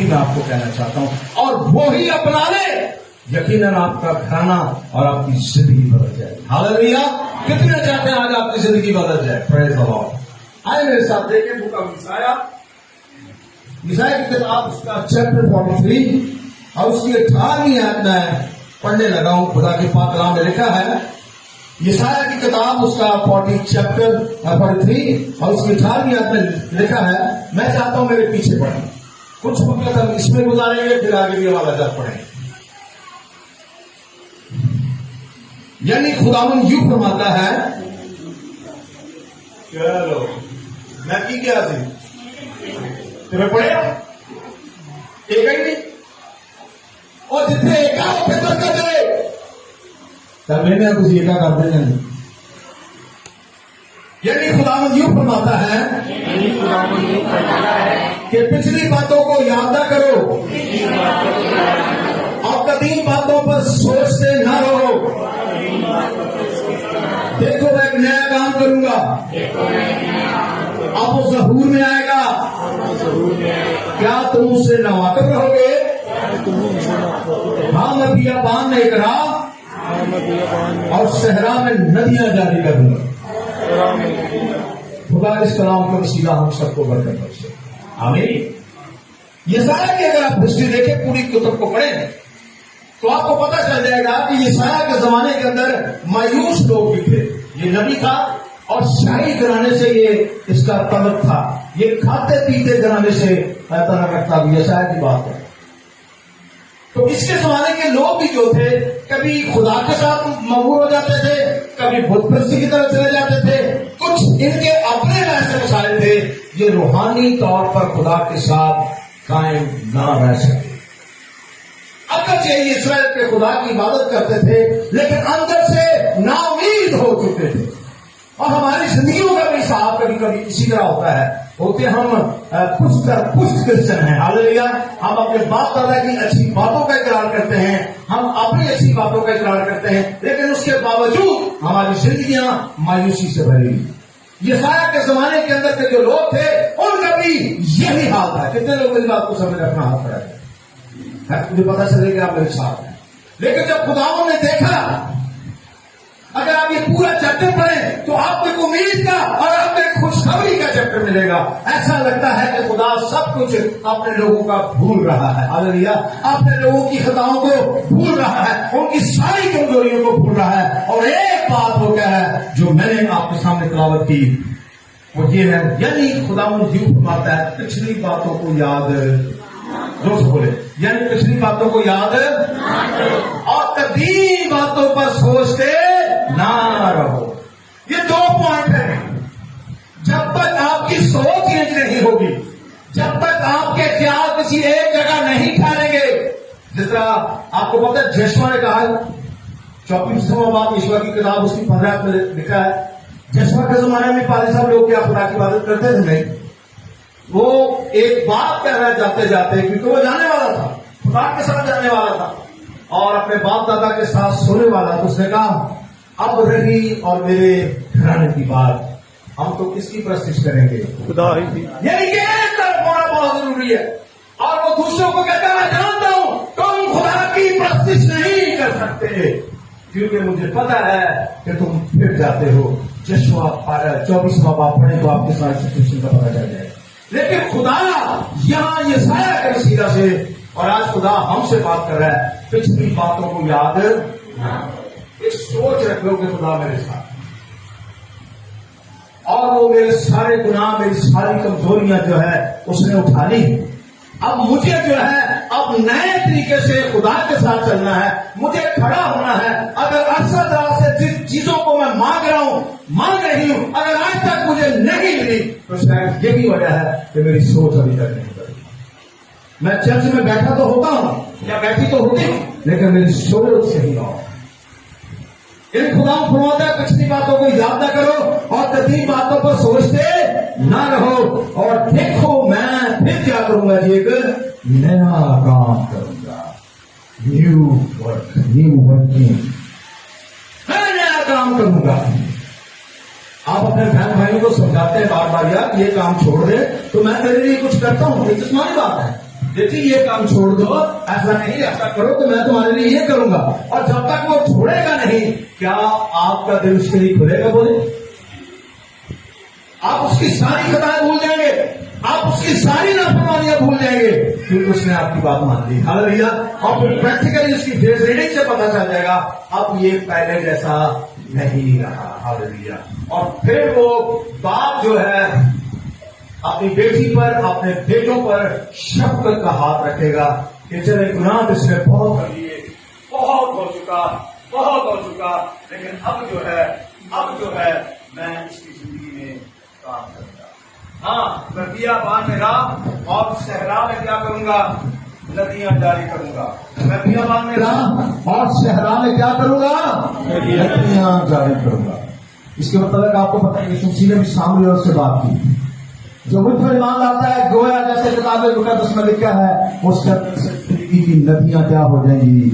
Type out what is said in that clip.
मैं आपको कहना चाहता हूं, और वो ही अपना ले, यकीनन आपका खाना और आपकी जिंदगी बदल जाए। हालेलुया। कितने चाहते हैं आज आपकी जिंदगी बदल जाए? Praise the Lord. आए मेरे साथ देखें बुक ऑफ यशायाह की किताब, उसका चैप्टर 43 और उसकी 18वीं आयत में पढ़ने लगा हूं। खुदा के पाक कलाम में लिखा है, यशायाह की किताब उसका 43 और उसकी 18वीं आयत में लिखा है। मैं चाहता हूं मेरे पीछे पढ़ें, कुछ वक्त हम इसमें गुजारेंगे, फिर आगे भी हमारा जब पढ़ेंगे। यानी खुदावन यूं फरमाता है, चलो मैं की क्या थी तुम्हें पढ़े एक ही नहीं, और जितने एका होते बरकत है, तब मैंने कुछ एका कर देंगे नहीं। यानी खुदावन यूं फरमाता है कि पिछली बातों को याद ना करो और कदीम बातों पर सोचते ना रहो। देखो मैं एक नया काम करूंगा, अब वो ज़हूर में आएगा, क्या तुम उससे नावाकिफ रहोगे? हाँ मैं बियाबान में करा और सहरा में नदियां जारी करूंगा। खुदा इस कलाम का वसीला हम सबको बरकत बख्शे, आमीन। यशायाह की अगर आप हिस्ट्री देखें, पूरी किताब को पढ़ें, तो आपको पता चल जाएगा कि यशायाह के जमाने के अंदर मायूस लोग भी थे। ये नबी था और शाही घराने से ये इसका तलक था, ये खाते पीते घराने से तलक रखता। यशायाह की बात है। तो इसके जमाने के लोग भी जो थे, कभी खुदा के साथ मगरूर हो जाते थे, कभी बुत परस्ती की तरफ चले जाते थे। कुछ इनके अपने ऐसे मसाले थे, ये रूहानी तौर पर खुदा के साथ कायम ना रह सके। अगरचे ये इस्राएल के खुदा की इबादत करते थे, लेकिन अंदर से नाउमीद हो चुके थे। और हमारी जिंदगियों का भी साहब कभी कभी इसी तरह होता है, होते हम पुष्ट क्रिश्चन हैं। हालेलुया। हम अपने बाप दादा की अच्छी बातों का इकरार करते हैं, हम अपनी अच्छी बातों का इकरार करते हैं, लेकिन उसके बावजूद हमारी जिंदगियां मायूसी से भरी। यशायाह के जमाने के अंदर के जो लोग थे, उनका भी यही हाल था। कितने लोग इस बात को समझ अपना हाथ खड़ा है? मुझे पता चलेगा आप मेरे साथ हैं। लेकिन जब खुदाओं ने देखा, अगर आप ये पूरा चैप्टर पढ़ें तो आपको एक उम्मीद का और आपको एक खुशखबरी का चैप्टर मिलेगा। ऐसा लगता है कि खुदा सब कुछ अपने लोगों का भूल रहा है। हालेलुया। अपने लोगों की खताओं को भूल रहा है, उनकी सारी कमजोरियों को भूल रहा है। और एक बात वो क्या है जो मैंने आपके सामने तिलावत की, वो ये है, यानी खुदा यूं फरमाता है, पिछली बातों को याद दोस्त बोले, यानी पिछली बातों को याद और कदीम बातों पर सोचते ना रहो। ये 2 पॉइंट है। जब तक आपकी सोच चेंज नहीं होगी, जब तक आपके ख्याल किसी एक जगह नहीं ठहरेंगे, जिस तरह आपको पता है जशवा ने कहा, 24वां बाप ईश्वर की किताब उसकी 15 में लिखा है, जशवा के जमाने में पाली साहब लोग क्या खुदा की इबादत करते थे? नहीं। वो एक बात कह रहा है जाते जाते, क्योंकि वो जाने वाला था, खुदा के साथ जाने वाला था और अपने बाप दादा के साथ सोने वाला। तो उसने कहा, अब रही और मेरे घराने की बात, हम तो किसकी प्रस्तिश करेंगे? खुदा ही। यानी कि एक तरफ होना बहुत जरूरी है। और वो दूसरों को कहता है, मैं जानता हूं तुम खुदा की प्रस्तिश नहीं कर सकते, क्योंकि मुझे पता है कि तुम फिर जाते हो। जशवा 24वां बाप पढ़े तो आपके साथ सिचुएशन का पता चल जाएगा। लेकिन खुदा यहां यशायाह के वसीला से, और आज खुदा हमसे बात कर रहा है, पिछली बातों को याद, एक सोच रखोगे खुदा मेरे साथ, और वो मेरे सारे गुनाह, मेरी सारी कमजोरियां जो है उसने उठा ली। अब मुझे जो है अब नए तरीके से खुदा के साथ चलना है, मुझे खड़ा होना है। अगर अक्सर तरह से जिस चीजों को मैं मांग रही हूं, अगर आज तक मुझे नहीं मिली, तो शायद यही वजह है कि मेरी सोच अभी तक नहीं बदली। मैं चर्च में बैठा तो होता हूं या बैठी तो होती, लेकिन मेरी सोच सही हो। इन खुदा फरमाता है, पिछली बातों को याद ना करो और कदीम बातों पर सोचते ना रहो, और देखो मैं फिर क्या करूंगा जी, एक नया काम करूंगा। न्यू वर्किंग, मैं नया काम करूंगा। आप अपने बहन भाइयों को समझाते हैं बार बार, यार ये काम छोड़ दे, तो मैं तेरे लिए कुछ करता हूं, ये जिस्मानी बात है। बेटी ये काम छोड़ दो, ऐसा नहीं, ऐसा करो तो मैं तुम्हारे लिए ये करूंगा। और जब तक वो छोड़ेगा नहीं, क्या आपका दिल उसके लिए खुलेगा? बोले, आप उसकी सारी खताएं भूल जाएंगे, आप उसकी सारी नाफरमानियां भूल जाएंगे, क्योंकि उसने आपकी बात मान ली। हालेलुया। और फिर प्रैक्टिकली उसकी फेस रीडिंग से पता चल जाएगा अब ये पहले जैसा नहीं रहा। हालेलुया। और फिर वो बाप जो है अपनी बेटी पर, अपने बेटों पर शफकत का हाथ रखेगा कि चले गुनाह इसने बहुत कर लिए, बहुत हो चुका, बहुत हो चुका, लेकिन अब जो है मैं इसकी जिंदगी में काम करूंगा। हाँ, मैं बियाबान में राह और सहरा में क्या करूंगा? नदियां जारी करूंगा। मैं बियाबान में राह और सहरा में क्या करूंगा? नदियां जारी करूंगा। इसके मतलब आपको पता है, यीशु मसीह ने भी सामने और से बात की। जो मुझ पर ईमान लाता है, गोया जैसे किताबें मुकद्दस में लिखा है, उसके की नदियां क्या हो जाएंगी?